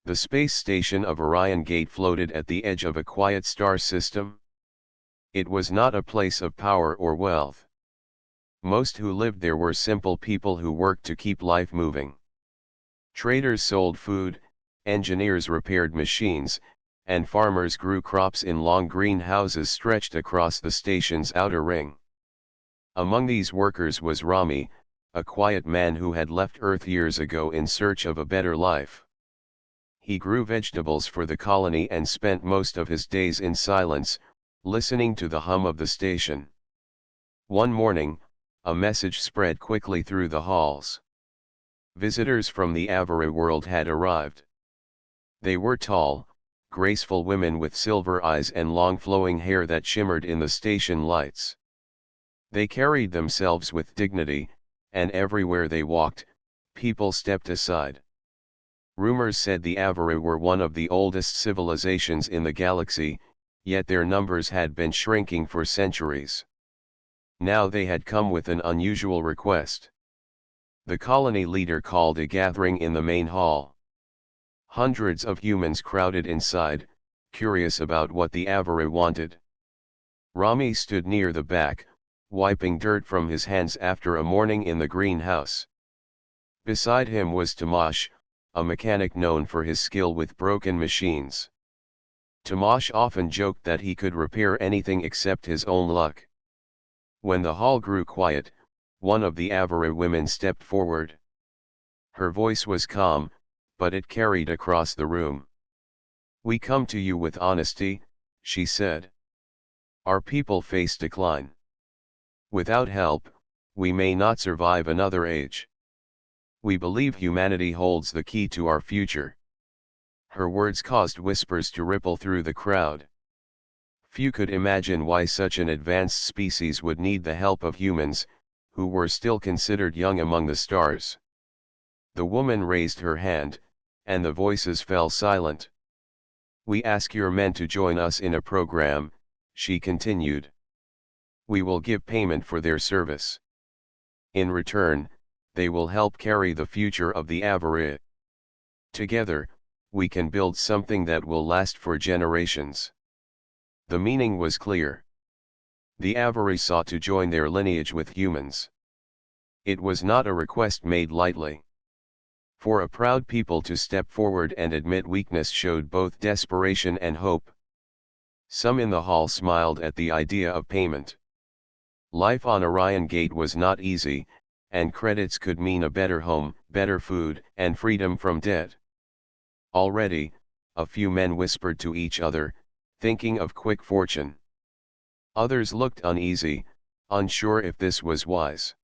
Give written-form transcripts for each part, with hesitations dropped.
The space station of Orion Gate floated at the edge of a quiet star system. It was not a place of power or wealth. Most who lived there were simple people who worked to keep life moving. Traders sold food, engineers repaired machines, and farmers grew crops in long greenhouses stretched across the station's outer ring. Among these workers was Rami, a quiet man who had left Earth years ago in search of a better life. He grew vegetables for the colony and spent most of his days in silence, listening to the hum of the station. One morning, a message spread quickly through the halls. Visitors from the Avari world had arrived. They were tall, graceful women with silver eyes and long flowing hair that shimmered in the station lights. They carried themselves with dignity, and everywhere they walked, people stepped aside. Rumors said the Avari were one of the oldest civilizations in the galaxy, yet their numbers had been shrinking for centuries. Now they had come with an unusual request. The colony leader called a gathering in the main hall. Hundreds of humans crowded inside, curious about what the Avari wanted. Rami stood near the back, wiping dirt from his hands after a morning in the greenhouse. Beside him was Tomasz, a mechanic known for his skill with broken machines. Tomasz often joked that he could repair anything except his own luck. When the hall grew quiet, one of the Avari women stepped forward. Her voice was calm, but it carried across the room. "We come to you with honesty," she said. "Our people face decline. Without help, we may not survive another age. We believe humanity holds the key to our future." Her words caused whispers to ripple through the crowd. Few could imagine why such an advanced species would need the help of humans, who were still considered young among the stars. The woman raised her hand, and the voices fell silent. "We ask your men to join us in a program," she continued. "We will give payment for their service. In return, they will help carry the future of the Avari. Together, we can build something that will last for generations." The meaning was clear. The Avari sought to join their lineage with humans. It was not a request made lightly. For a proud people to step forward and admit weakness showed both desperation and hope. Some in the hall smiled at the idea of payment. Life on Orion Gate was not easy, and credits could mean a better home, better food, and freedom from debt. Already, a few men whispered to each other, thinking of quick fortune. Others looked uneasy, unsure if this was wise.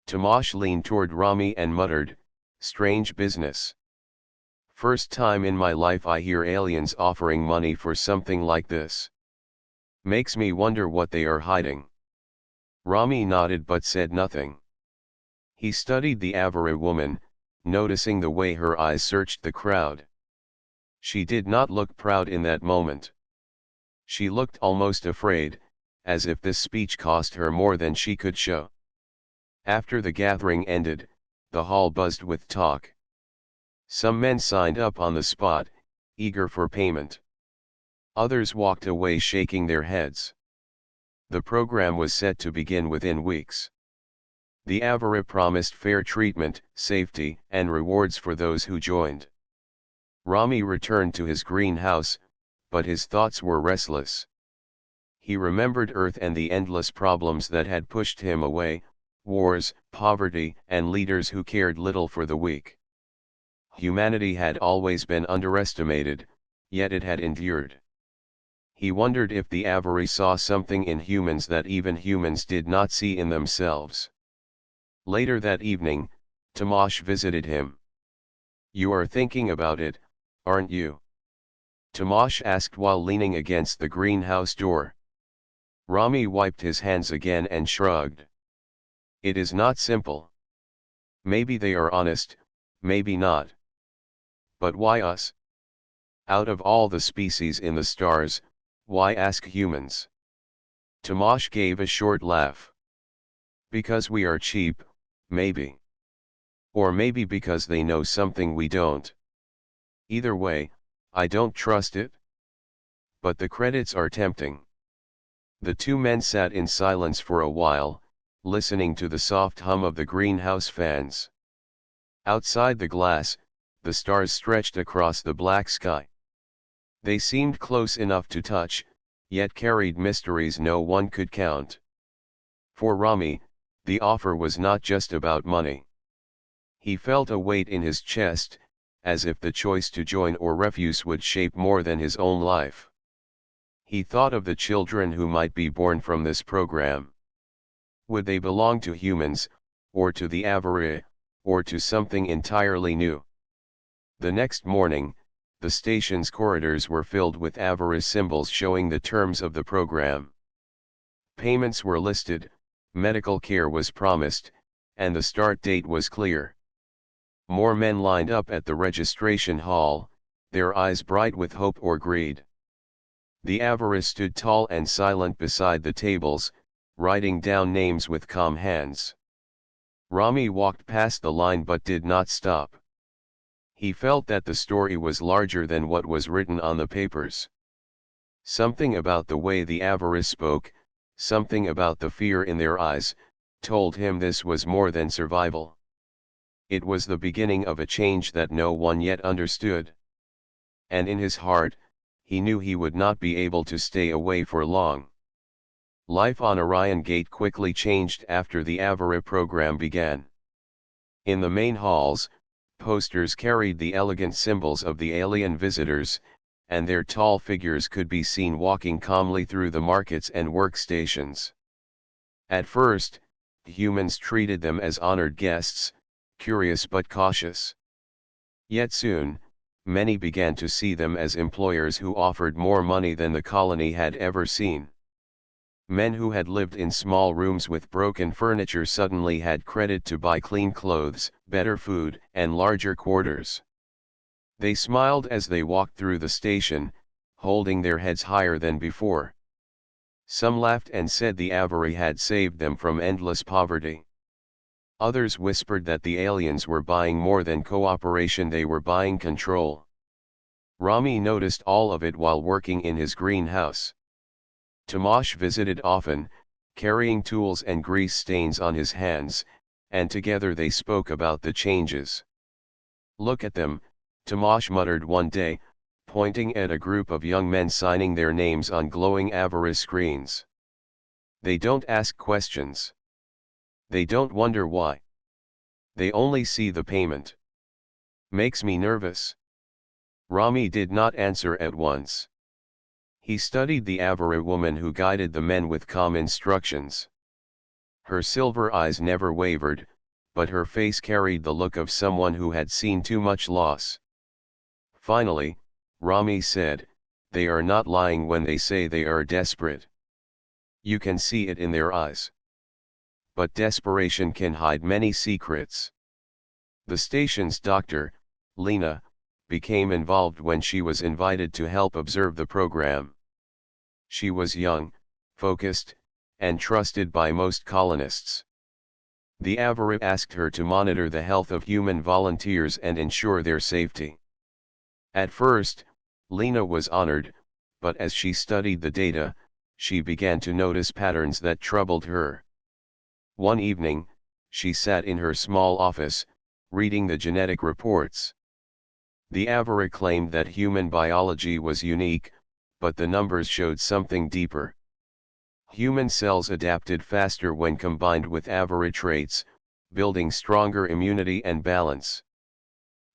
Tomasz leaned toward Rami and muttered, "Strange business. First time in my life I hear aliens offering money for something like this. Makes me wonder what they are hiding." Rami nodded but said nothing. He studied the Avari woman, noticing the way her eyes searched the crowd. She did not look proud in that moment. She looked almost afraid, as if this speech cost her more than she could show. After the gathering ended, the hall buzzed with talk. Some men signed up on the spot, eager for payment. Others walked away shaking their heads. The program was set to begin within weeks. The Avari promised fair treatment, safety, and rewards for those who joined. Rami returned to his greenhouse, but his thoughts were restless. He remembered Earth and the endless problems that had pushed him away: wars, poverty, and leaders who cared little for the weak. Humanity had always been underestimated, yet it had endured. He wondered if the Avari saw something in humans that even humans did not see in themselves. Later that evening, Tomasz visited him. "You are thinking about it, aren't you?" Tomasz asked while leaning against the greenhouse door. Rami wiped his hands again and shrugged. "It is not simple. Maybe they are honest, maybe not. But why us? Out of all the species in the stars, why ask humans?" Tomasz gave a short laugh. "Because we are cheap, maybe. Or maybe because they know something we don't. Either way, I don't trust it. But the credits are tempting. The two men sat in silence for a while, listening to the soft hum of the greenhouse fans. Outside the glass, the stars stretched across the black sky. They seemed close enough to touch, yet carried mysteries no one could count. For Rami, the offer was not just about money. He felt a weight in his chest, as if the choice to join or refuse would shape more than his own life. He thought of the children who might be born from this program. Would they belong to humans, or to the HFY, or to something entirely new? The next morning, the station's corridors were filled with HFY symbols showing the terms of the program. Payments were listed, medical care was promised, and the start date was clear. More men lined up at the registration hall, their eyes bright with hope or greed. The HFY stood tall and silent beside the tables, writing down names with calm hands. Rami walked past the line but did not stop. He felt that the story was larger than what was written on the papers. Something about the way the HFY spoke, something about the fear in their eyes, told him this was more than survival. It was the beginning of a change that no one yet understood. And in his heart, he knew he would not be able to stay away for long. Life on Orion Gate quickly changed after the HFY program began. In the main halls, posters carried the elegant symbols of the alien visitors, and their tall figures could be seen walking calmly through the markets and workstations. At first, humans treated them as honored guests, curious but cautious. Yet soon, many began to see them as employers who offered more money than the colony had ever seen. Men who had lived in small rooms with broken furniture suddenly had credit to buy clean clothes, better food, and larger quarters. They smiled as they walked through the station, holding their heads higher than before. Some laughed and said the HFY had saved them from endless poverty. Others whispered that the aliens were buying more than cooperation, they were buying control. Rami noticed all of it while working in his greenhouse. Tomasz visited often, carrying tools and grease stains on his hands, and together they spoke about the changes. "Look at them," Tomasz muttered one day, pointing at a group of young men signing their names on glowing HFY screens. "They don't ask questions. They don't wonder why. They only see the payment. Makes me nervous." Rami did not answer at once. He studied the HFY woman who guided the men with calm instructions. Her silver eyes never wavered, but her face carried the look of someone who had seen too much loss. Finally, Rami said, "They are not lying when they say they are desperate. You can see it in their eyes. But desperation can hide many secrets." The station's doctor, Lena, became involved when she was invited to help observe the program. She was young, focused, and trusted by most colonists. The HFY asked her to monitor the health of human volunteers and ensure their safety. At first, Lena was honored, but as she studied the data, she began to notice patterns that troubled her. One evening, she sat in her small office, reading the genetic reports. The HFY claimed that human biology was unique, but the numbers showed something deeper. Human cells adapted faster when combined with HFY traits, building stronger immunity and balance.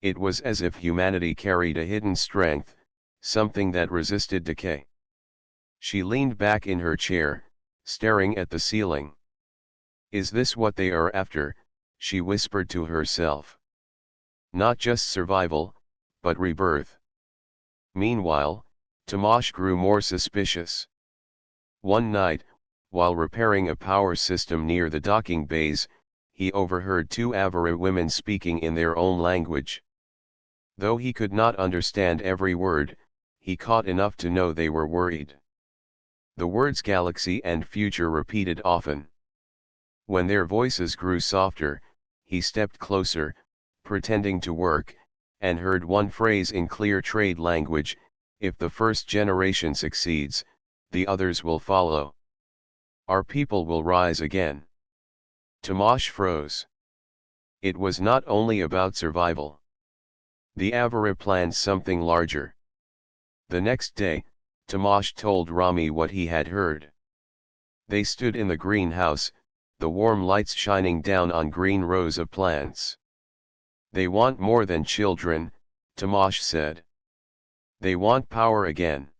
It was as if humanity carried a hidden strength, something that resisted decay. She leaned back in her chair, staring at the ceiling. "Is this what they are after?" she whispered to herself. "Not just survival, but rebirth." Meanwhile, Tomasz grew more suspicious. One night, while repairing a power system near the docking bays, he overheard two HFY women speaking in their own language. Though he could not understand every word, he caught enough to know they were worried. The words galaxy and future repeated often. When their voices grew softer, he stepped closer, pretending to work, and heard one phrase in clear trade language: if the first generation succeeds, the others will follow. Our people will rise again. Tomasz froze. It was not only about survival. The Avara planned something larger. The next day, Tomasz told Rami what he had heard. They stood in the greenhouse, the warm lights shining down on green rows of plants. They want more than children, Tomasz said. They want power again.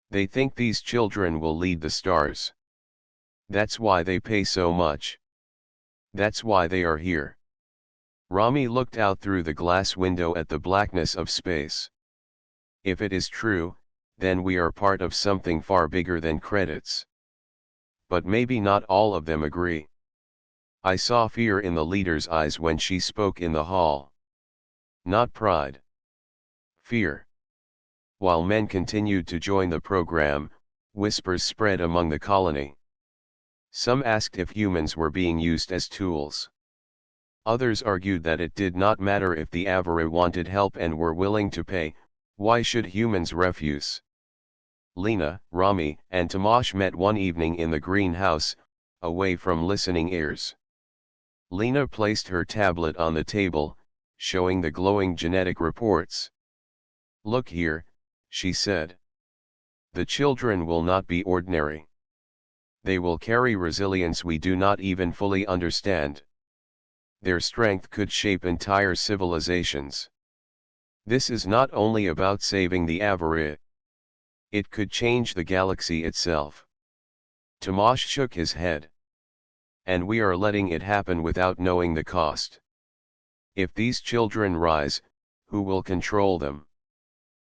They think these children will lead the stars. That's why they pay so much. That's why they are here. Rami looked out through the glass window at the blackness of space. If it is true, then we are part of something far bigger than credits. But maybe not all of them agree. I saw fear in the leader's eyes when she spoke in the hall. Not pride. Fear. While men continued to join the program, whispers spread among the colony. Some asked if humans were being used as tools. Others argued that it did not matter if the Avara wanted help and were willing to pay, why should humans refuse? Lena, Rami, and Tomasz met one evening in the greenhouse, away from listening ears. Lena placed her tablet on the table, showing the glowing genetic reports. Look here, she said. The children will not be ordinary. They will carry resilience we do not even fully understand. Their strength could shape entire civilizations. This is not only about saving the Avara. It could change the galaxy itself. Tomasz shook his head. And we are letting it happen without knowing the cost. If these children rise, who will control them?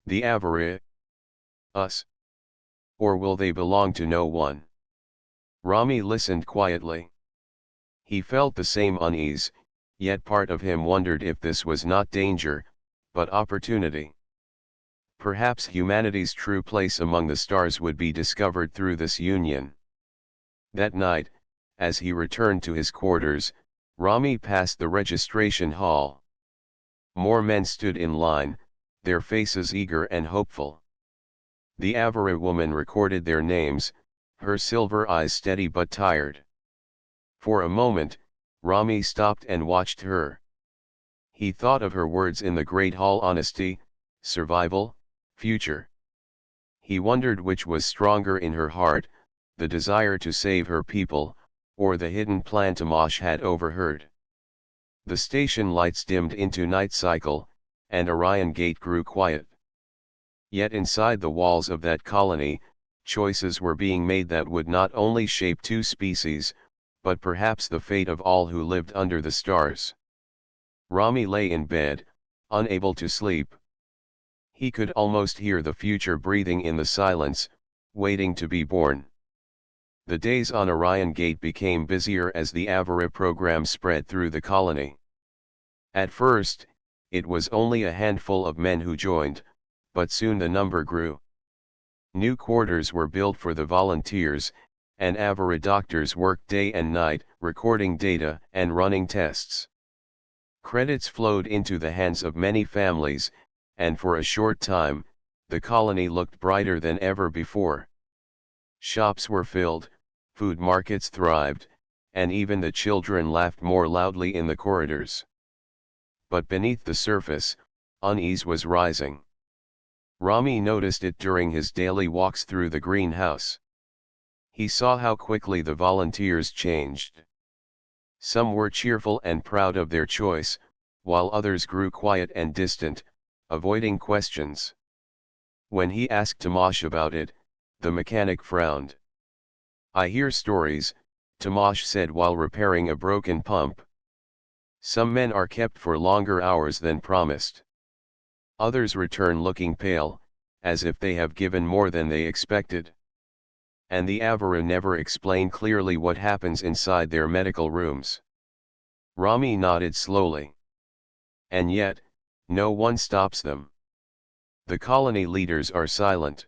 The Avara? Us? Or will they belong to no one? Rami listened quietly. He felt the same unease, yet part of him wondered if this was not danger, but opportunity. Perhaps humanity's true place among the stars would be discovered through this union. That night, as he returned to his quarters, Rami passed the registration hall. More men stood in line, their faces eager and hopeful. The Avara woman recorded their names, her silver eyes steady but tired. For a moment, Rami stopped and watched her. He thought of her words in the great hall: honesty, survival, future. He wondered which was stronger in her heart, the desire to save her people, or the hidden plan Tomasz had overheard. The station lights dimmed into night cycle, and Orion Gate grew quiet. Yet inside the walls of that colony, choices were being made that would not only shape two species, but perhaps the fate of all who lived under the stars. Rami lay in bed, unable to sleep. He could almost hear the future breathing in the silence, waiting to be born. The days on Orion Gate became busier as the Avara program spread through the colony. At first, it was only a handful of men who joined, but soon the number grew. New quarters were built for the volunteers, and Avara doctors worked day and night, recording data and running tests. Credits flowed into the hands of many families, and for a short time, the colony looked brighter than ever before. Shops were filled, food markets thrived, and even the children laughed more loudly in the corridors. But beneath the surface, unease was rising. Rami noticed it during his daily walks through the greenhouse. He saw how quickly the volunteers changed. Some were cheerful and proud of their choice, while others grew quiet and distant, avoiding questions. When he asked Tomasz about it, the mechanic frowned. I hear stories, Tomasz said while repairing a broken pump. Some men are kept for longer hours than promised. Others return looking pale, as if they have given more than they expected. And the Avara never explain clearly what happens inside their medical rooms. Rami nodded slowly. And yet, no one stops them. The colony leaders are silent.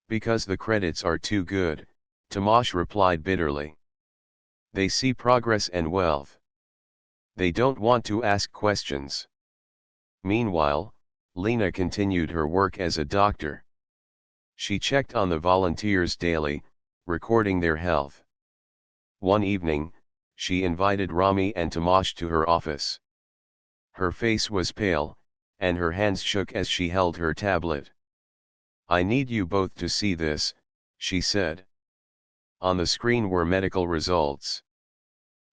Because the credits are too good, Tomasz replied bitterly. They see progress and wealth. They don't want to ask questions. Meanwhile, Lena continued her work as a doctor. She checked on the volunteers daily, recording their health. One evening, she invited Rami and Tomasz to her office. Her face was pale, and her hands shook as she held her tablet. "I need you both to see this," she said. On the screen were medical results.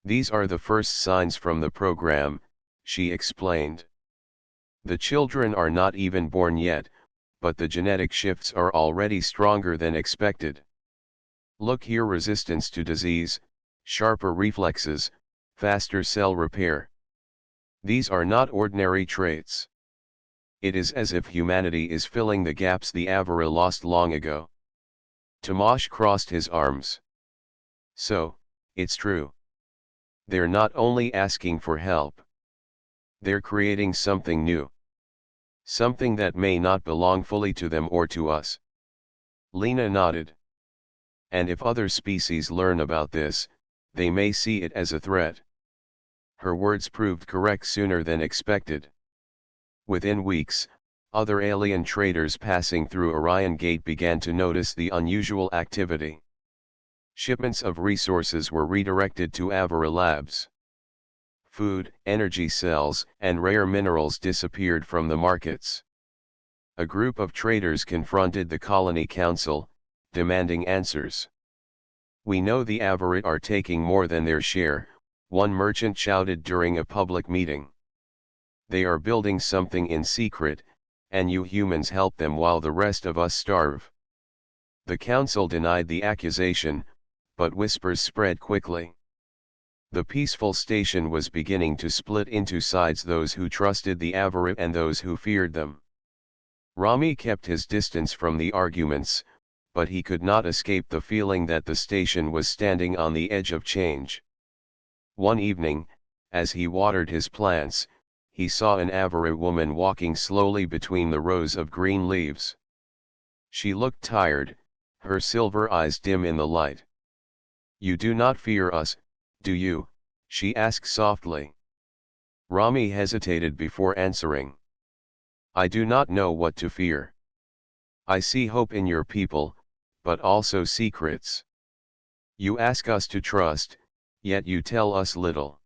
"These are the first signs from the program," she explained. "The children are not even born yet, but the genetic shifts are already stronger than expected. Look here: resistance to disease, sharper reflexes, faster cell repair. These are not ordinary traits. It is as if humanity is filling the gaps the Avara lost long ago." Tomasz crossed his arms. "So, it's true. They're not only asking for help. They're creating something new. Something that may not belong fully to them or to us." Lena nodded. "And if other species learn about this, they may see it as a threat." Her words proved correct sooner than expected. Within weeks, other alien traders passing through Orion Gate began to notice the unusual activity. Shipments of resources were redirected to Avara labs. Food, energy cells, and rare minerals disappeared from the markets. A group of traders confronted the colony council, demanding answers. "We know the Avara are taking more than their share," one merchant shouted during a public meeting. "They are building something in secret, and you humans help them while the rest of us starve." The council denied the accusation, but whispers spread quickly. The peaceful station was beginning to split into sides: those who trusted the Avara and those who feared them. Rami kept his distance from the arguments, but he could not escape the feeling that the station was standing on the edge of change. One evening, as he watered his plants, he saw an Avara woman walking slowly between the rows of green leaves. She looked tired, her silver eyes dim in the light. "You do not fear us, do you?" she asked softly. Rami hesitated before answering. "I do not know what to fear. I see hope in your people, but also secrets. You ask us to trust, yet you tell us little."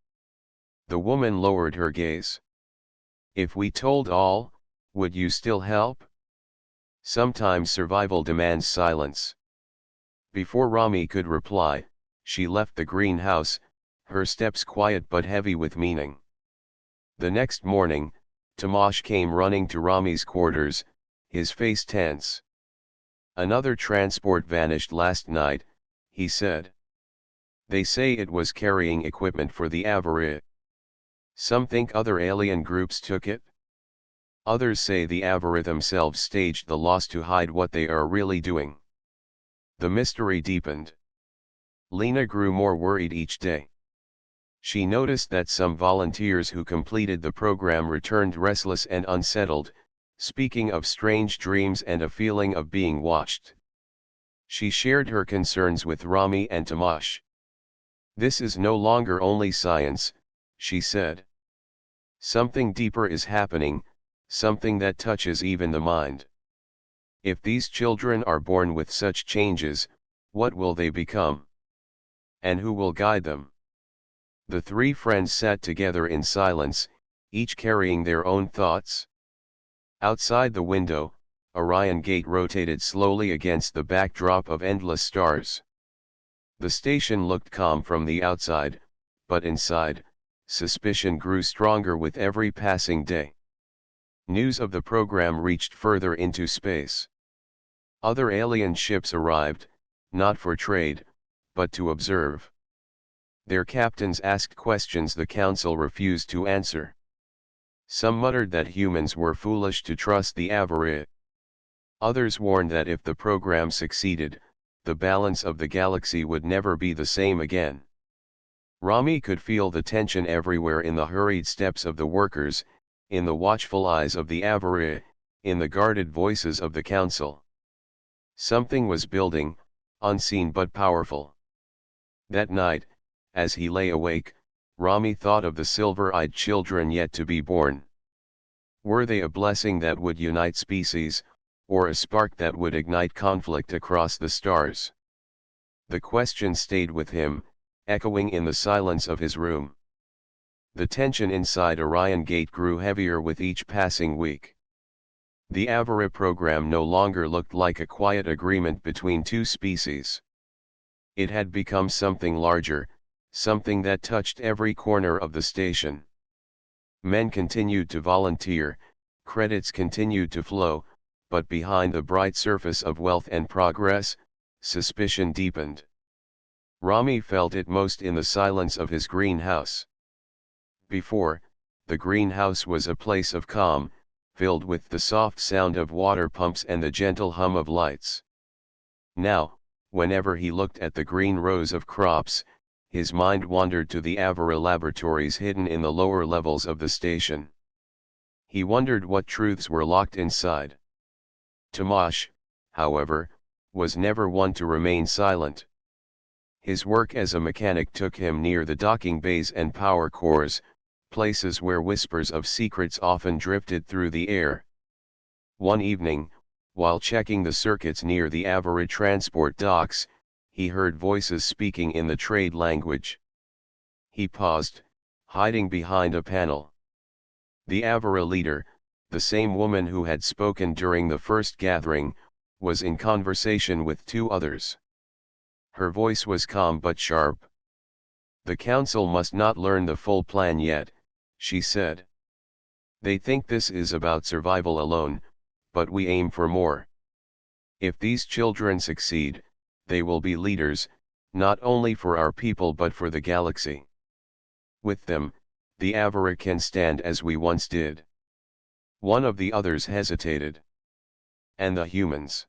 The woman lowered her gaze. "If we told all, would you still help? Sometimes survival demands silence." Before Rami could reply, she left the greenhouse, her steps quiet but heavy with meaning. The next morning, Tomasz came running to Rami's quarters, his face tense. "Another transport vanished last night," he said. "They say it was carrying equipment for the Avara. Some think other alien groups took it. Others say the Avara themselves staged the loss to hide what they are really doing." The mystery deepened. Lena grew more worried each day. She noticed that some volunteers who completed the program returned restless and unsettled, speaking of strange dreams and a feeling of being watched. She shared her concerns with Rami and Tomasz. "This is no longer only science," she said. "Something deeper is happening, something that touches even the mind. If these children are born with such changes, what will they become? And who will guide them?" The three friends sat together in silence, each carrying their own thoughts. Outside the window, Orion Gate rotated slowly against the backdrop of endless stars. The station looked calm from the outside, but inside, suspicion grew stronger with every passing day. News of the program reached further into space. Other alien ships arrived, not for trade, but to observe. Their captains asked questions the council refused to answer. Some muttered that humans were foolish to trust the Avara. Others warned that if the program succeeded, the balance of the galaxy would never be the same again. Rami could feel the tension everywhere: in the hurried steps of the workers, in the watchful eyes of the Avara, in the guarded voices of the council. Something was building, unseen but powerful. That night, as he lay awake, Rami thought of the silver-eyed children yet to be born. Were they a blessing that would unite species, or a spark that would ignite conflict across the stars? The question stayed with him, echoing in the silence of his room. The tension inside Orion Gate grew heavier with each passing week. The Avara program no longer looked like a quiet agreement between two species. It had become something larger, something that touched every corner of the station. Men continued to volunteer, credits continued to flow, but behind the bright surface of wealth and progress, suspicion deepened. Rami felt it most in the silence of his greenhouse. Before, the greenhouse was a place of calm, filled with the soft sound of water pumps and the gentle hum of lights. Now, whenever he looked at the green rows of crops, his mind wandered to the Avara laboratories hidden in the lower levels of the station. He wondered what truths were locked inside. Tomasz, however, was never one to remain silent. His work as a mechanic took him near the docking bays and power cores, places where whispers of secrets often drifted through the air. One evening, while checking the circuits near the Avara transport docks, he heard voices speaking in the trade language. He paused, hiding behind a panel. The Avara leader, the same woman who had spoken during the first gathering, was in conversation with two others. Her voice was calm but sharp. "The council must not learn the full plan yet," she said. "They think this is about survival alone, but we aim for more. If these children succeed, they will be leaders, not only for our people but for the galaxy. With them, the Avara can stand as we once did." One of the others hesitated. "And the humans?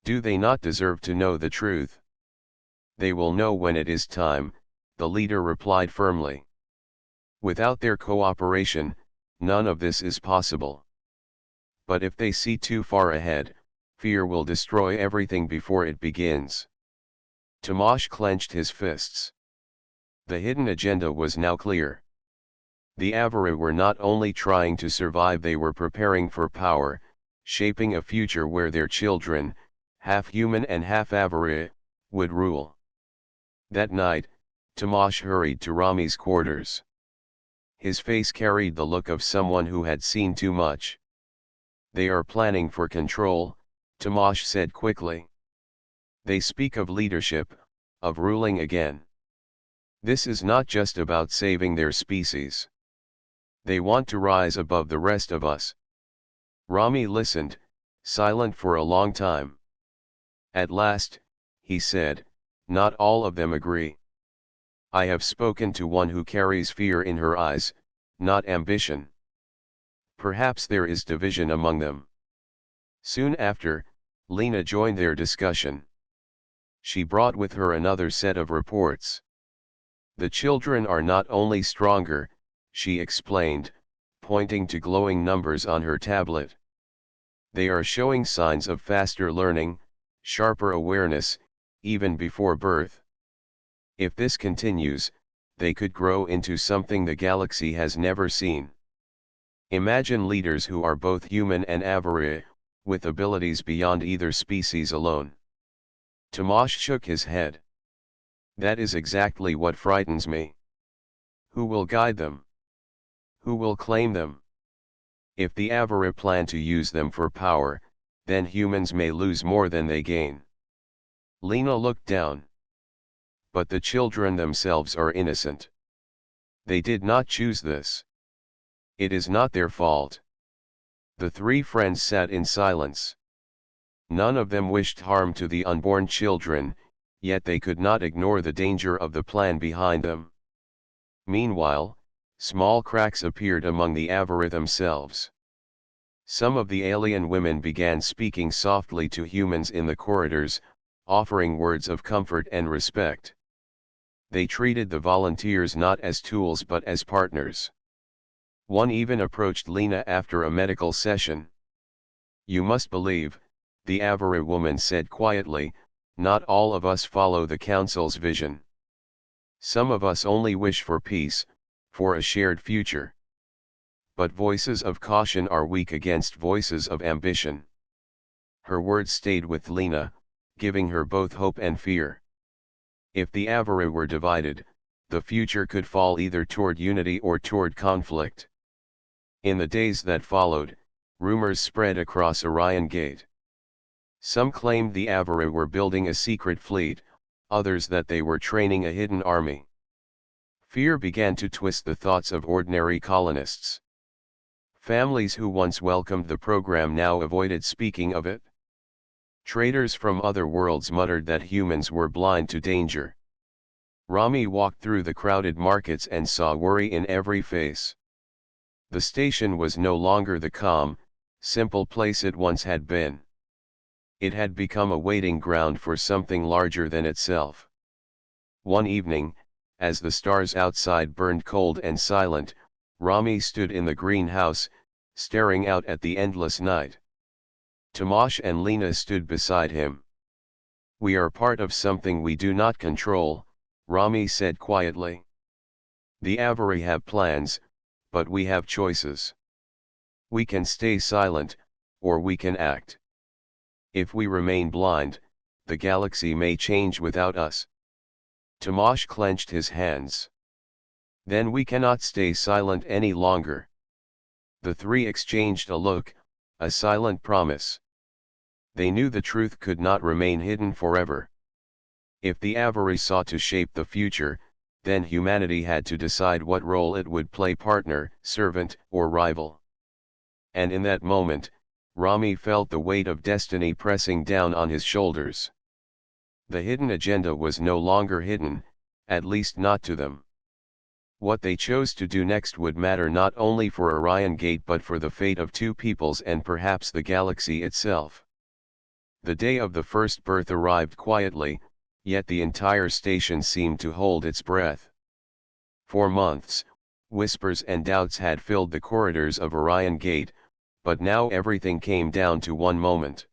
Do they not deserve to know the truth?" "They will know when it is time," the leader replied firmly. "Without their cooperation, none of this is possible. But if they see too far ahead, fear will destroy everything before it begins." Tomasz clenched his fists. The hidden agenda was now clear. The Avara were not only trying to survive, they were preparing for power, shaping a future where their children, half human and half Avara, would rule. That night, Tomasz hurried to Rami's quarters. His face carried the look of someone who had seen too much. "They are planning for control," Tomasz said quickly. "They speak of leadership, of ruling again. This is not just about saving their species. They want to rise above the rest of us." Rami listened, silent for a long time. At last, he said, "Not all of them agree. I have spoken to one who carries fear in her eyes, not ambition. Perhaps there is division among them." Soon after, Lena joined their discussion. She brought with her another set of reports. "The children are not only stronger," she explained, pointing to glowing numbers on her tablet. "They are showing signs of faster learning, sharper awareness, even before birth. If this continues, they could grow into something the galaxy has never seen. Imagine leaders who are both human and Avara, with abilities beyond either species alone." Tomasz shook his head. "That is exactly what frightens me. Who will guide them? Who will claim them? If the Avara plan to use them for power, then humans may lose more than they gain." Lena looked down. "But the children themselves are innocent. They did not choose this. It is not their fault." The three friends sat in silence. None of them wished harm to the unborn children, yet they could not ignore the danger of the plan behind them. Meanwhile, small cracks appeared among the Avara themselves. Some of the alien women began speaking softly to humans in the corridors, offering words of comfort and respect. They treated the volunteers not as tools but as partners. One even approached Lena after a medical session. "You must believe," the Avara woman said quietly, "not all of us follow the Council's vision. Some of us only wish for peace, for a shared future. but voices of caution are weak against voices of ambition. Her words stayed with Lena, giving her both hope and fear. If the Avari were divided, the future could fall either toward unity or toward conflict. In the days that followed, rumors spread across Orion Gate. Some claimed the Avari were building a secret fleet, others that they were training a hidden army. Fear began to twist the thoughts of ordinary colonists. Families who once welcomed the program now avoided speaking of it. Traders from other worlds muttered that humans were blind to danger. Rami walked through the crowded markets and saw worry in every face. The station was no longer the calm, simple place it once had been. It had become a waiting ground for something larger than itself. One evening, as the stars outside burned cold and silent, Rami stood in the greenhouse, staring out at the endless night. Tomasz and Lena stood beside him. "We are part of something we do not control," Rami said quietly. "The Avari have plans, but we have choices. We can stay silent, or we can act. If we remain blind, the galaxy may change without us." Tomasz clenched his hands. "Then we cannot stay silent any longer." The three exchanged a look, a silent promise. They knew the truth could not remain hidden forever. If the Avari sought to shape the future, then humanity had to decide what role it would play: partner, servant, or rival. And in that moment, Rami felt the weight of destiny pressing down on his shoulders. The hidden agenda was no longer hidden, at least not to them. What they chose to do next would matter not only for Orion Gate but for the fate of two peoples and perhaps the galaxy itself. The day of the first birth arrived quietly, yet the entire station seemed to hold its breath. For months, whispers and doubts had filled the corridors of Orion Gate, but now everything came down to one moment.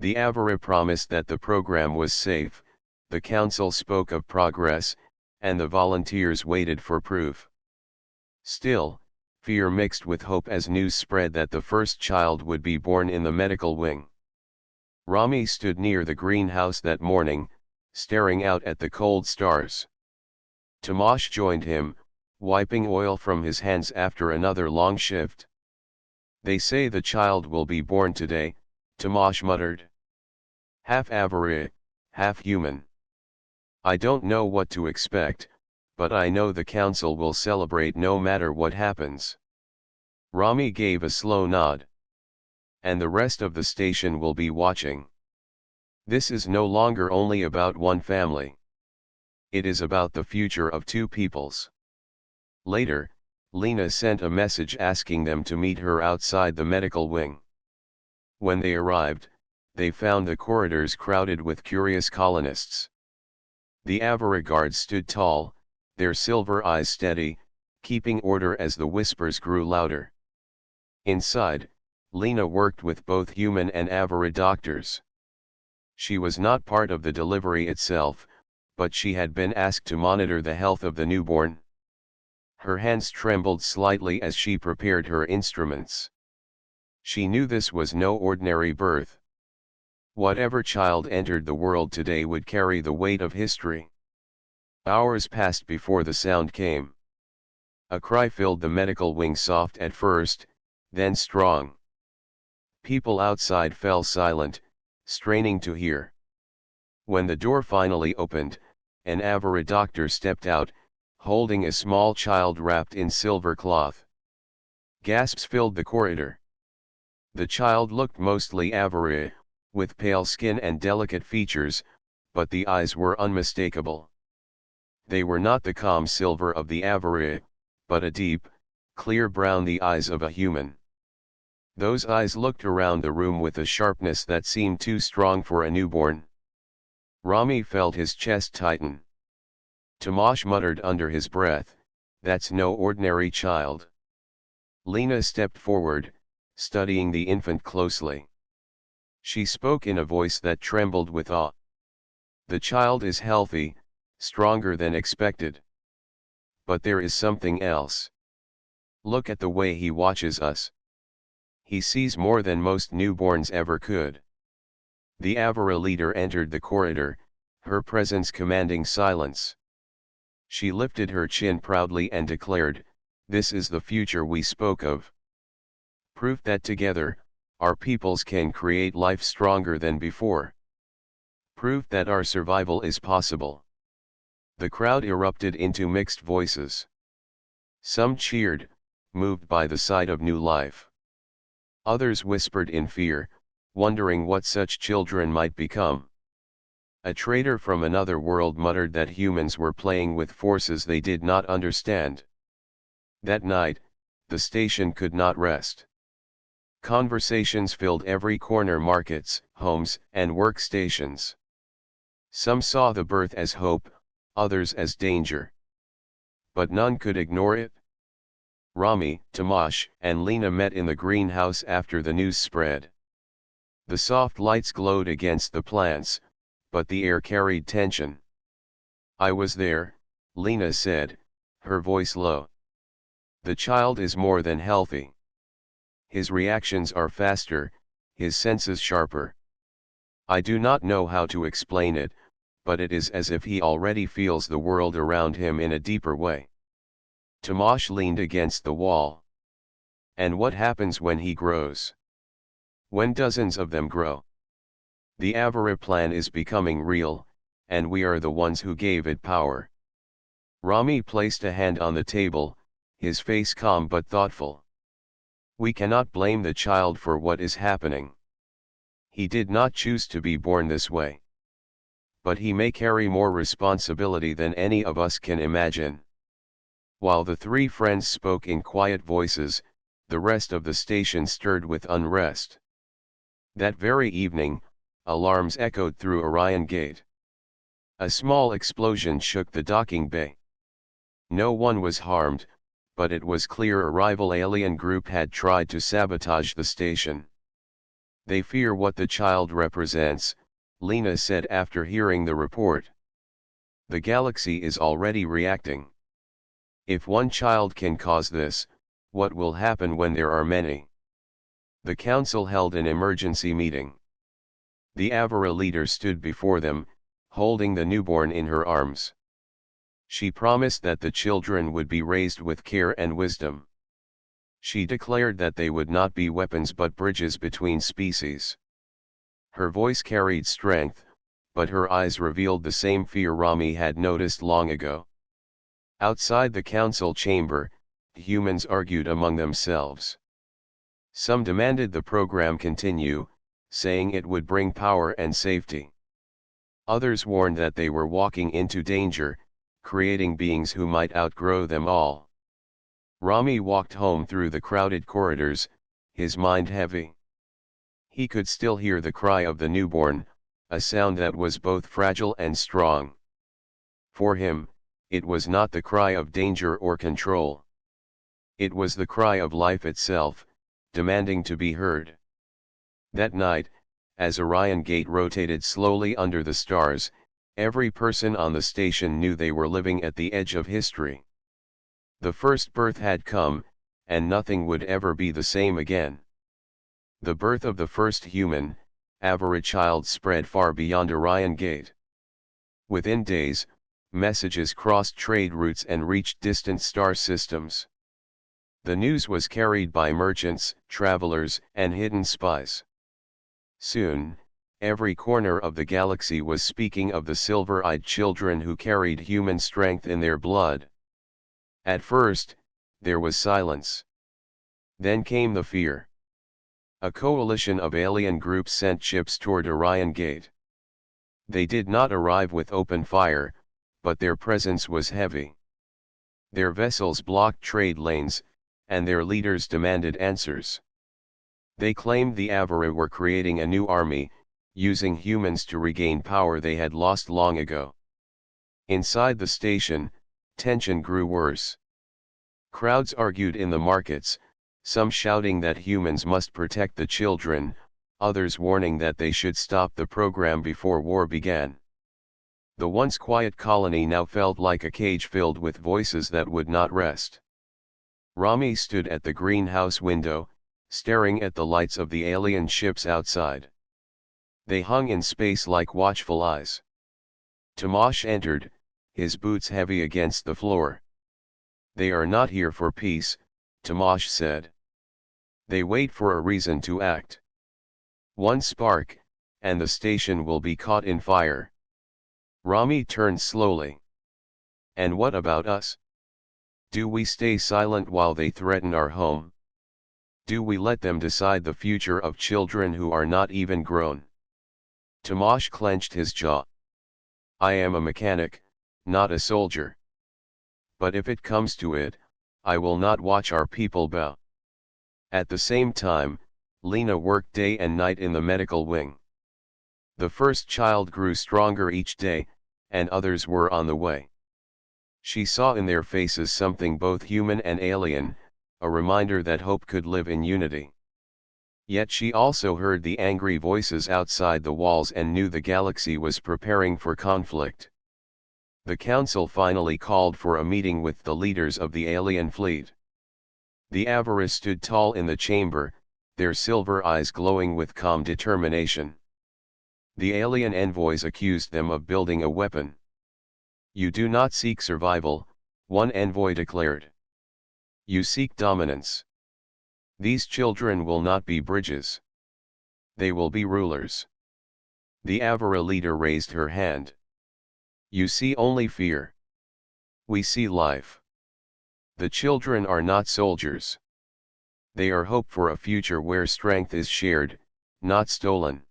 The Avari promised that the program was safe, the council spoke of progress, and the volunteers waited for proof. Still, fear mixed with hope as news spread that the first child would be born in the medical wing. Rami stood near the greenhouse that morning, staring out at the cold stars. Tomasz joined him, wiping oil from his hands after another long shift. "They say the child will be born today," Tomasz muttered. "Half Avari, half human. I don't know what to expect, but I know the council will celebrate no matter what happens." Rami gave a slow nod. "And the rest of the station will be watching. This is no longer only about one family. It is about the future of two peoples." Later, Lena sent a message asking them to meet her outside the medical wing. When they arrived, they found the corridors crowded with curious colonists. The Avari guards stood tall, their silver eyes steady, keeping order as the whispers grew louder. Inside, Lena worked with both human and Avari doctors. She was not part of the delivery itself, but she had been asked to monitor the health of the newborn. Her hands trembled slightly as she prepared her instruments. She knew this was no ordinary birth. Whatever child entered the world today would carry the weight of history. Hours passed before the sound came. A cry filled the medical wing, soft at first, then strong. People outside fell silent, straining to hear. When the door finally opened, an Avari doctor stepped out, holding a small child wrapped in silver cloth. Gasps filled the corridor. The child looked mostly Avari, with pale skin and delicate features, but the eyes were unmistakable. They were not the calm silver of the Avari, but a deep, clear brown, the eyes of a human. Those eyes looked around the room with a sharpness that seemed too strong for a newborn. Rami felt his chest tighten. Tomasz muttered under his breath, "That's no ordinary child." Lena stepped forward, studying the infant closely. She spoke in a voice that trembled with awe. "The child is healthy, stronger than expected. But there is something else." Look at the way he watches us. He sees more than most newborns ever could. The Avara leader entered the corridor, her presence commanding silence. She lifted her chin proudly and declared, "This is the future we spoke of. Proof that together, our peoples can create life stronger than before. Proof that our survival is possible." The crowd erupted into mixed voices. Some cheered, moved by the sight of new life. Others whispered in fear, wondering what such children might become. A trader from another world muttered that humans were playing with forces they did not understand. That night, the station could not rest. Conversations filled every corner: markets, homes, and workstations. Some saw the birth as hope, others as danger. But none could ignore it. Rami, Tomasz, and Lena met in the greenhouse after the news spread. The soft lights glowed against the plants, but the air carried tension. "I was there," Lena said, her voice low. "The child is more than healthy. His reactions are faster, his senses sharper. I do not know how to explain it, but it is as if he already feels the world around him in a deeper way." Tomasz leaned against the wall. "And what happens when he grows? When dozens of them grow? The Avara plan is becoming real, and we are the ones who gave it power." Rami placed a hand on the table, his face calm but thoughtful. "We cannot blame the child for what is happening. He did not choose to be born this way. But he may carry more responsibility than any of us can imagine." While the three friends spoke in quiet voices, the rest of the station stirred with unrest. That very evening, alarms echoed through Orion Gate. A small explosion shook the docking bay. No one was harmed, but it was clear a rival alien group had tried to sabotage the station. "They fear what the child represents," Lena said after hearing the report. "The galaxy is already reacting. If one child can cause this, what will happen when there are many?" The council held an emergency meeting. The Avara leader stood before them, holding the newborn in her arms. She promised that the children would be raised with care and wisdom. She declared that they would not be weapons but bridges between species. Her voice carried strength, but her eyes revealed the same fear Rami had noticed long ago. Outside the council chamber, humans argued among themselves. Some demanded the program continue, saying it would bring power and safety. Others warned that they were walking into danger, creating beings who might outgrow them all. Rami walked home through the crowded corridors, his mind heavy. He could still hear the cry of the newborn, a sound that was both fragile and strong. For him, it was not the cry of danger or control. It was the cry of life itself, demanding to be heard. That night, as Orion Gate rotated slowly under the stars, every person on the station knew they were living at the edge of history. The first birth had come, and nothing would ever be the same again. The birth of the first human, Avara child spread far beyond Orion Gate. Within days, messages crossed trade routes and reached distant star systems. The news was carried by merchants, travelers, and hidden spies. Soon, every corner of the galaxy was speaking of the silver-eyed children who carried human strength in their blood. At first, there was silence. Then came the fear. A coalition of alien groups sent ships toward Orion Gate. They did not arrive with open fire, but their presence was heavy. Their vessels blocked trade lanes, and their leaders demanded answers. They claimed the Avara were creating a new army, using humans to regain power they had lost long ago. Inside the station, tension grew worse. Crowds argued in the markets, some shouting that humans must protect the children, others warning that they should stop the program before war began. The once quiet colony now felt like a cage filled with voices that would not rest. Rami stood at the greenhouse window, staring at the lights of the alien ships outside. They hung in space like watchful eyes. Tomash entered, his boots heavy against the floor. "They are not here for peace," Tomash said. "They wait for a reason to act. One spark, and the station will be caught in fire." Rami turned slowly. "And what about us? Do we stay silent while they threaten our home? Do we let them decide the future of children who are not even grown?" Tomash clenched his jaw. "I am a mechanic, not a soldier. But if it comes to it, I will not watch our people bow." At the same time, Lena worked day and night in the medical wing. The first child grew stronger each day, and others were on the way. She saw in their faces something both human and alien, a reminder that hope could live in unity. Yet she also heard the angry voices outside the walls and knew the galaxy was preparing for conflict. The council finally called for a meeting with the leaders of the alien fleet. The Avarice stood tall in the chamber, their silver eyes glowing with calm determination. The alien envoys accused them of building a weapon. "You do not seek survival," one envoy declared. "You seek dominance. These children will not be bridges. They will be rulers." The Avara leader raised her hand. "You see only fear. We see life. The children are not soldiers. They are hope for a future where strength is shared, not stolen."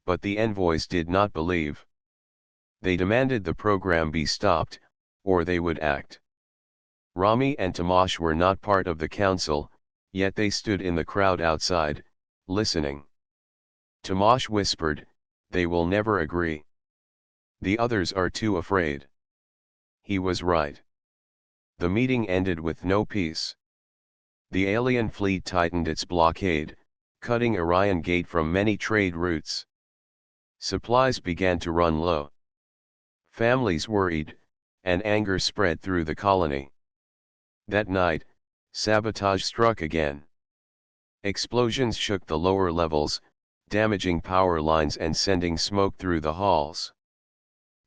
But the envoys did not believe. They demanded the program be stopped, or they would act. Rami and Tomash were not part of the council, yet they stood in the crowd outside, listening. Tomash whispered, "They will never agree. The others are too afraid." He was right. The meeting ended with no peace. The alien fleet tightened its blockade, cutting Orion Gate from many trade routes. Supplies began to run low. Families worried, and anger spread through the colony. That night, sabotage struck again. Explosions shook the lower levels, damaging power lines and sending smoke through the halls.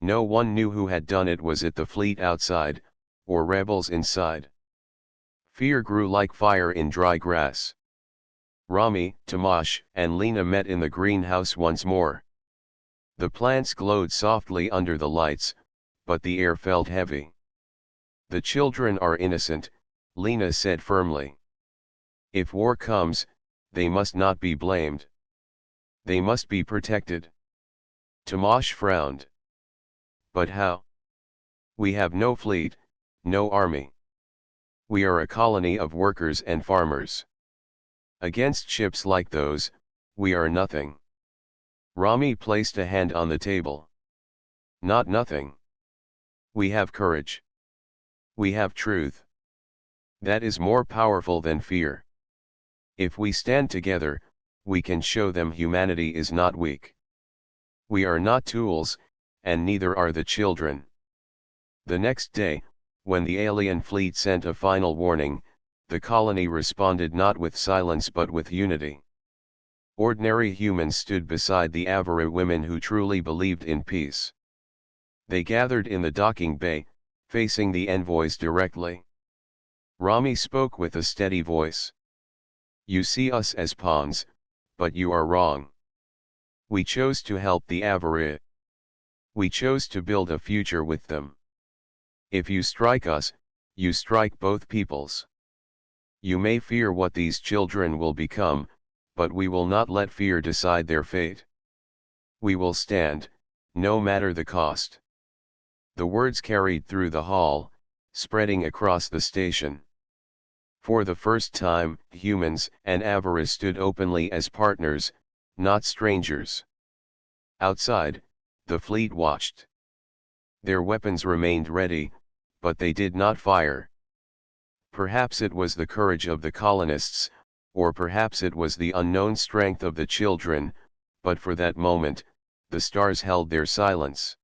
No one knew who had done it. Was it the fleet outside, or rebels inside? Fear grew like fire in dry grass. Rami, Tomash, and Lena met in the greenhouse once more. The plants glowed softly under the lights, but the air felt heavy. "The children are innocent," Lena said firmly. "If war comes, they must not be blamed. They must be protected." Tomash frowned. "But how? We have no fleet, no army. We are a colony of workers and farmers. Against ships like those, we are nothing." Rami placed a hand on the table. "Not nothing. We have courage. We have truth. That is more powerful than fear. If we stand together, we can show them humanity is not weak. We are not tools, and neither are the children." The next day, when the alien fleet sent a final warning, the colony responded not with silence but with unity. Ordinary humans stood beside the Avara women who truly believed in peace. They gathered in the docking bay, facing the envoys directly. Rami spoke with a steady voice. "You see us as pawns, but you are wrong. We chose to help the Avara. We chose to build a future with them. If you strike us, you strike both peoples. You may fear what these children will become, but we will not let fear decide their fate. We will stand, no matter the cost." The words carried through the hall, spreading across the station. For the first time, humans and Avarice stood openly as partners, not strangers. Outside, the fleet watched. Their weapons remained ready, but they did not fire. Perhaps it was the courage of the colonists, or perhaps it was the unknown strength of the children, but for that moment, the stars held their silence.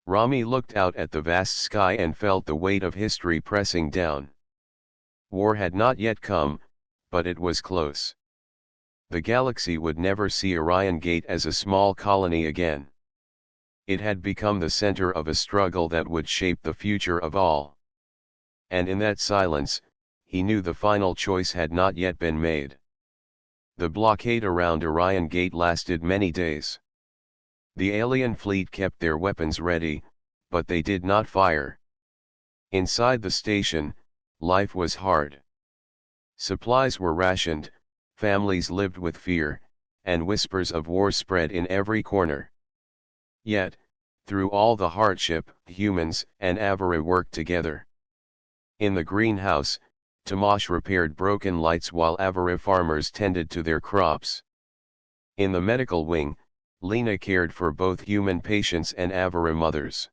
Rami looked out at the vast sky and felt the weight of history pressing down. War had not yet come, but it was close. The galaxy would never see Orion Gate as a small colony again. It had become the center of a struggle that would shape the future of all. And in that silence, he knew the final choice had not yet been made. The blockade around Orion Gate lasted many days. The alien fleet kept their weapons ready, but they did not fire. Inside the station, life was hard. Supplies were rationed, families lived with fear, and whispers of war spread in every corner. Yet, through all the hardship, humans and Avara worked together. In the greenhouse, Tomash repaired broken lights while Avara farmers tended to their crops. In the medical wing, Lena cared for both human patients and Avara mothers.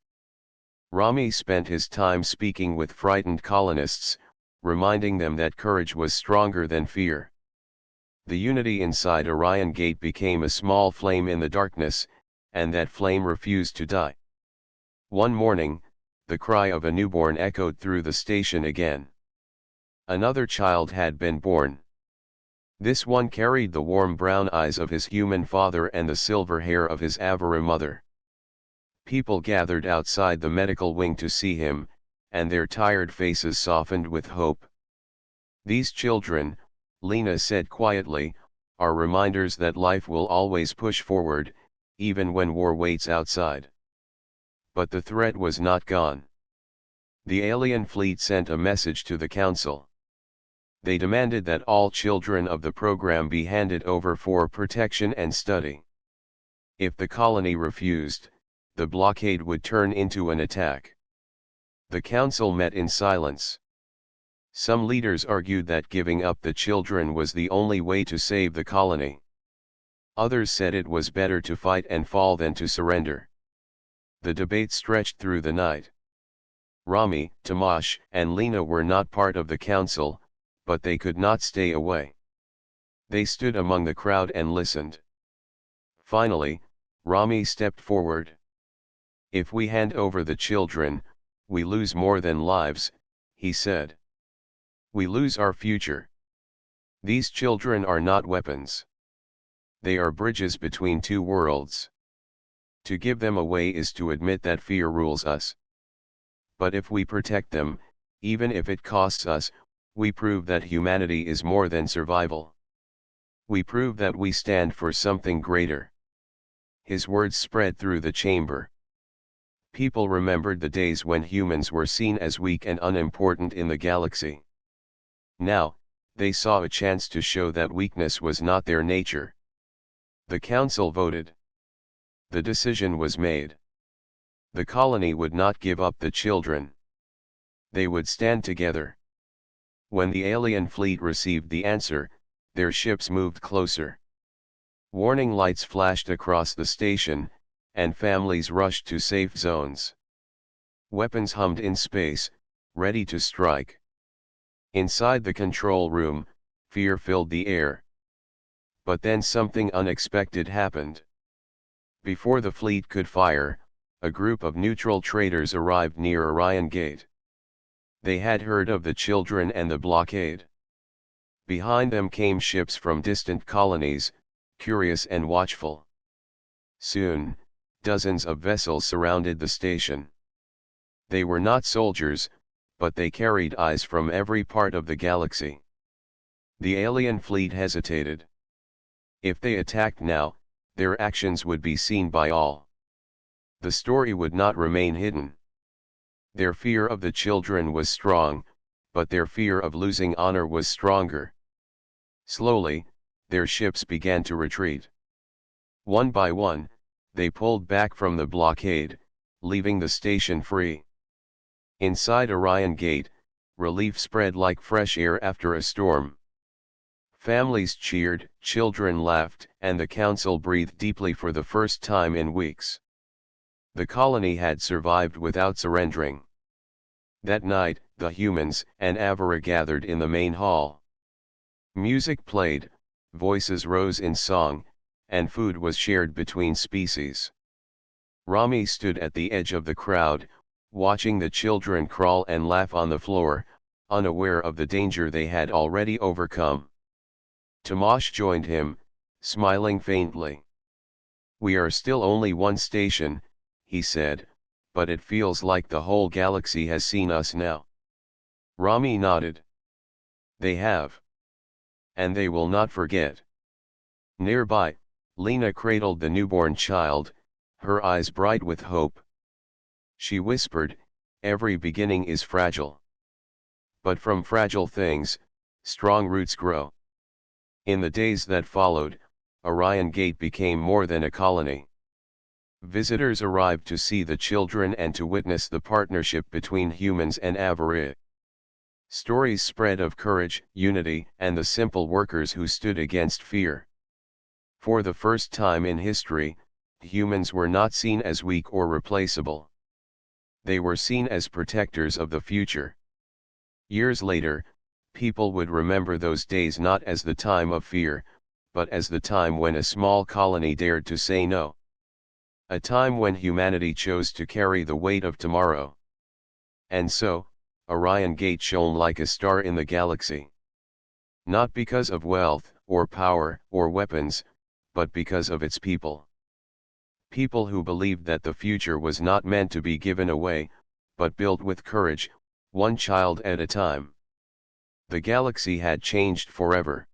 Rami spent his time speaking with frightened colonists, reminding them that courage was stronger than fear. The unity inside Orion Gate became a small flame in the darkness, and that flame refused to die. One morning, the cry of a newborn echoed through the station again. Another child had been born. This one carried the warm brown eyes of his human father and the silver hair of his Avara mother. People gathered outside the medical wing to see him, and their tired faces softened with hope. These children, Lena said quietly, are reminders that life will always push forward, even when war waits outside. But the threat was not gone. The alien fleet sent a message to the council. They demanded that all children of the program be handed over for protection and study. If the colony refused, the blockade would turn into an attack. The council met in silence. Some leaders argued that giving up the children was the only way to save the colony. Others said it was better to fight and fall than to surrender. The debate stretched through the night. Rami, Tomash, and Lena were not part of the council, but they could not stay away. They stood among the crowd and listened. Finally, Rami stepped forward. "If we hand over the children, we lose more than lives," he said. "We lose our future. These children are not weapons. They are bridges between two worlds. To give them away is to admit that fear rules us. But if we protect them, even if it costs us, we prove that humanity is more than survival. We prove that we stand for something greater." His words spread through the chamber. People remembered the days when humans were seen as weak and unimportant in the galaxy. Now, they saw a chance to show that weakness was not their nature. The council voted. The decision was made. The colony would not give up the children. They would stand together. When the alien fleet received the answer, their ships moved closer. Warning lights flashed across the station, and families rushed to safe zones. Weapons hummed in space, ready to strike. Inside the control room, fear filled the air. But then something unexpected happened. Before the fleet could fire, a group of neutral traders arrived near Orion Gate. They had heard of the children and the blockade. Behind them came ships from distant colonies, curious and watchful. Soon, dozens of vessels surrounded the station. They were not soldiers, but they carried eyes from every part of the galaxy. The alien fleet hesitated. If they attacked now, their actions would be seen by all. The story would not remain hidden. Their fear of the children was strong, but their fear of losing honor was stronger. Slowly, their ships began to retreat. One by one, they pulled back from the blockade, leaving the station free. Inside Orion Gate, relief spread like fresh air after a storm. Families cheered, children laughed, and the council breathed deeply for the first time in weeks. The colony had survived without surrendering. That night, the humans and Avara gathered in the main hall. Music played, voices rose in song, and food was shared between species. Rami stood at the edge of the crowd, watching the children crawl and laugh on the floor, unaware of the danger they had already overcome. Tomasz joined him, smiling faintly. "We are still only one station," he said, "but it feels like the whole galaxy has seen us now." Rami nodded. "They have. And they will not forget." Nearby, Lena cradled the newborn child, her eyes bright with hope. She whispered, "Every beginning is fragile. But from fragile things, strong roots grow." In the days that followed, Orion Gate became more than a colony. Visitors arrived to see the children and to witness the partnership between humans and Avari. Stories spread of courage, unity, and the simple workers who stood against fear. For the first time in history, humans were not seen as weak or replaceable. They were seen as protectors of the future. Years later, people would remember those days not as the time of fear, but as the time when a small colony dared to say no. A time when humanity chose to carry the weight of tomorrow. And so, Orion Gate shone like a star in the galaxy. Not because of wealth, or power, or weapons, but because of its people. People who believed that the future was not meant to be given away, but built with courage, one child at a time. The galaxy had changed forever.